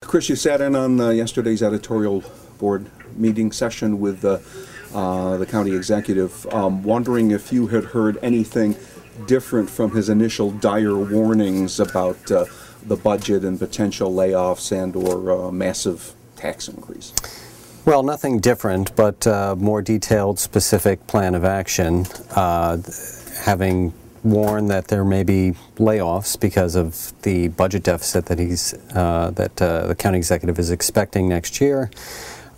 Chris, you sat in on yesterday's editorial board meeting session with the county executive. Wondering if you had heard anything different from his initial dire warnings about the budget and potential layoffs and or massive tax increase. Well, nothing different, but more detailed, specific plan of action, having warned that there may be layoffs because of the budget deficit that the county executive is expecting next year.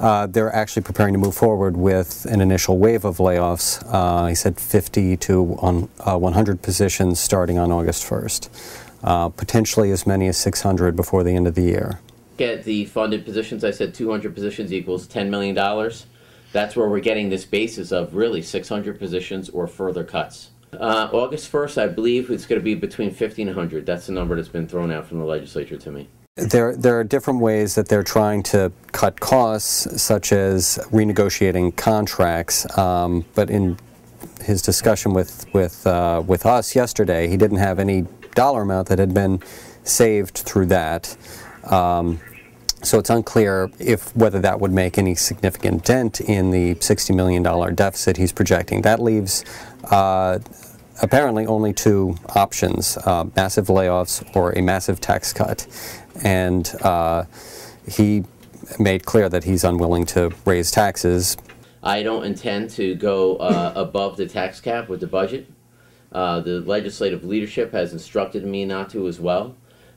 They're actually preparing to move forward with an initial wave of layoffs. He said 50 to 100 positions starting on August 1st, potentially as many as 600 before the end of the year. At the funded positions, I said 200 positions equals $10 million. That's where we're getting this basis of really 600 positions or further cuts. August 1st, I believe it's going to be between 50 and 100. That's the number that's been thrown out from the legislature to me. There are different ways that they're trying to cut costs, such as renegotiating contracts. But in his discussion with us yesterday, he didn't have any dollar amount that had been saved through that. So it's unclear whether that would make any significant dent in the $60 million deficit he's projecting. That leaves apparently only two options, massive layoffs or a massive tax cut. And he made clear that he's unwilling to raise taxes. I don't intend to go above the tax cap with the budget. The legislative leadership has instructed me not to as well.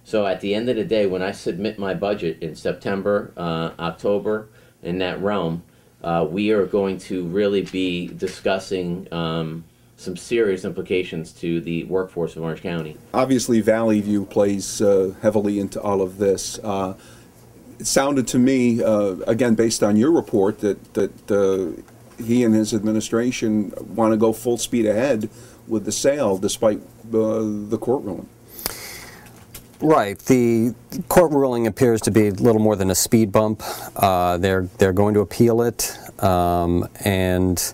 So at the end of the day, when I submit my budget in September, October, in that realm, we are going to really be discussing some serious implications to the workforce of Orange County. Obviously, Valley View plays heavily into all of this. It sounded to me, again, based on your report, that he and his administration want to go full speed ahead with the sale, despite the court ruling. Right. The court ruling appears to be a little more than a speed bump. They're going to appeal it, and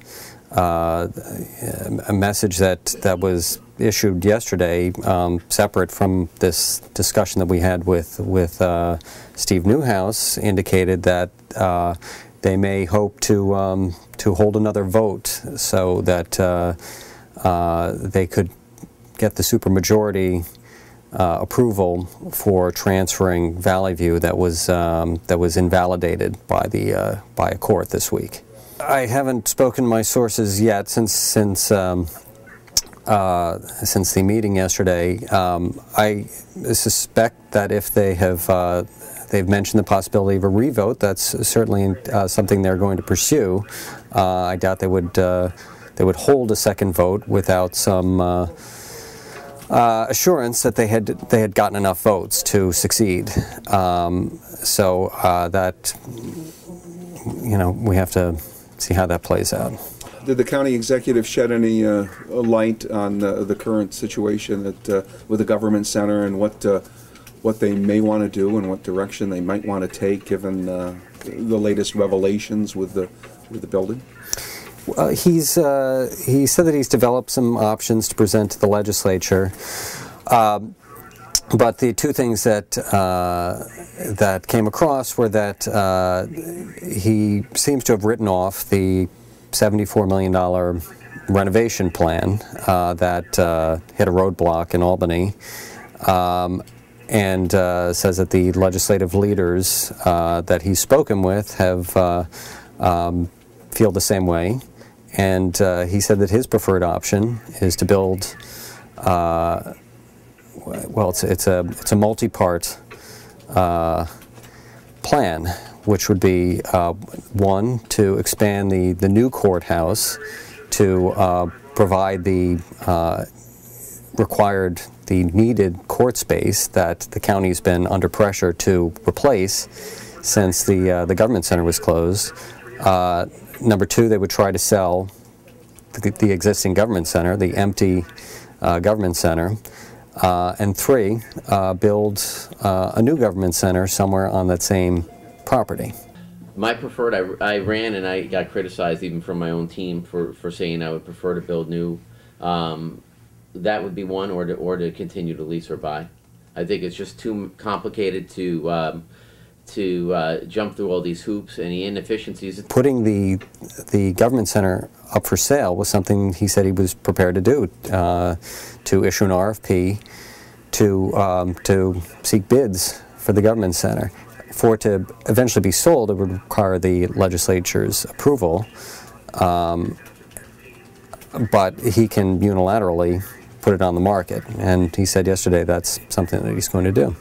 a message that was issued yesterday, separate from this discussion that we had with Steve Neahaus, indicated that they may hope to hold another vote so that they could get the supermajority approval for transferring Valley View that was invalidated by a court this week. I haven't spoken to my sources yet since the meeting yesterday. I suspect that if they've mentioned the possibility of a revote, that's certainly something they're going to pursue. I doubt they would hold a second vote without some assurance that they had gotten enough votes to succeed. So that, we have to see how that plays out. Did the county executive shed any light on the current situation with the government center and what they may want to do and what direction they might want to take given the latest revelations with the building? He said that he's developed some options to present to the legislature, but the two things that came across were that he seems to have written off the $74 million renovation plan that hit a roadblock in Albany, and says that the legislative leaders that he's spoken with have feel the same way. And he said that his preferred option is to build, it's a multi-part plan, which would be one, to expand the new courthouse to provide the needed court space that the county's been under pressure to replace since the government center was closed. Number two, they would try to sell the existing government center, the empty government center. And three, build a new government center somewhere on that same property. My preferred, I ran and I got criticized even from my own team for saying I would prefer to build new. That would be one, or to continue to lease or buy. I think it's just too complicated to to jump through all these hoops, any inefficiencies. Putting the government center up for sale was something he said he was prepared to do, to issue an RFP to seek bids for the government center. For it to eventually be sold, it would require the legislature's approval, but he can unilaterally put it on the market, and he said yesterday that's something that he's going to do.